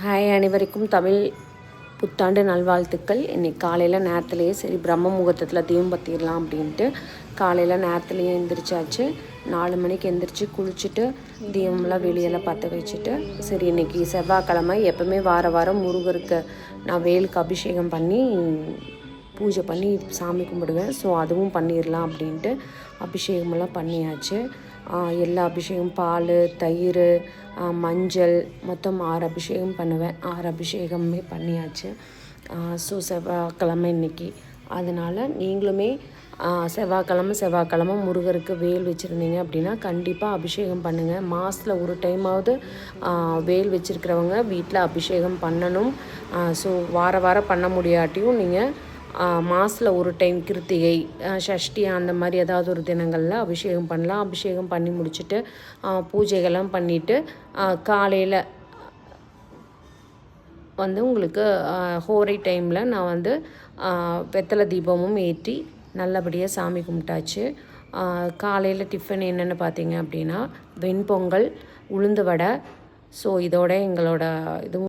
Hi, அனைவருக்கும் தமிழ் புத்தாண்டு நல்வாழ்த்துக்கள். இன்றைக்கி காலையில் நேரத்துலேயே சரி பிரம்ம முகூர்த்தத்தில் தீபம் பற்றிடலாம் அப்படின்ட்டு காலையில் நேரத்துலேயே எந்திரிச்சாச்சு. 4 மணிக்கு எந்திரிச்சு குளிச்சுட்டு தீபம்லாம் வெளியெல்லாம் பற்ற வச்சுட்டு சரி இன்றைக்கி செவ்வாய்க்கிழமை எப்போவுமே வாரம் முருகருக்கு நான் வேலுக்கு அபிஷேகம் பண்ணி பூஜை பண்ணி சாமி கும்பிடுவேன். ஸோ அதுவும் பண்ணிடலாம் அப்படின்ட்டு அபிஷேகமெல்லாம் பண்ணியாச்சு. எல்லா அபிஷேகம் பால், தயிர், மஞ்சள் மொத்தம் 6 அபிஷேகம் பண்ணுவேன். 6 அபிஷேகமே பண்ணியாச்சு. ஸோ செவ்வாய்க்கிழமை இன்றைக்கி. அதனால் நீங்களுமே செவ்வாய்க்கிழமை முருகருக்கு வேல் வச்சுருந்தீங்க அப்படின்னா கண்டிப்பாக அபிஷேகம் பண்ணுங்கள். மாதத்தில் ஒரு டைமாவது வேல் வச்சுருக்கிறவங்க வீட்டில் அபிஷேகம் பண்ணணும். ஸோ வாரம் பண்ண முடியாட்டியும் நீங்கள் மாதத்தில் ஒரு டைம் கிருத்திகை, சஷ்டி அந்த மாதிரி ஏதாவது ஒரு தினங்களில் அபிஷேகம் பண்ணலாம். அபிஷேகம் பண்ணி முடிச்சுட்டு பூஜைகள்லாம் பண்ணிவிட்டு காலையில் உங்களுக்கு ஹோரை டைமில் நான் வெத்தலை தீபமும் ஏற்றி நல்லபடியாக சாமி கும்பிட்டாச்சு. காலையில் டிஃபன் என்னென்னு பார்த்தீங்க அப்படின்னா வெண்பொங்கல், உளுந்து வடை. ஸோ இதோட எங்களோட இதுவும்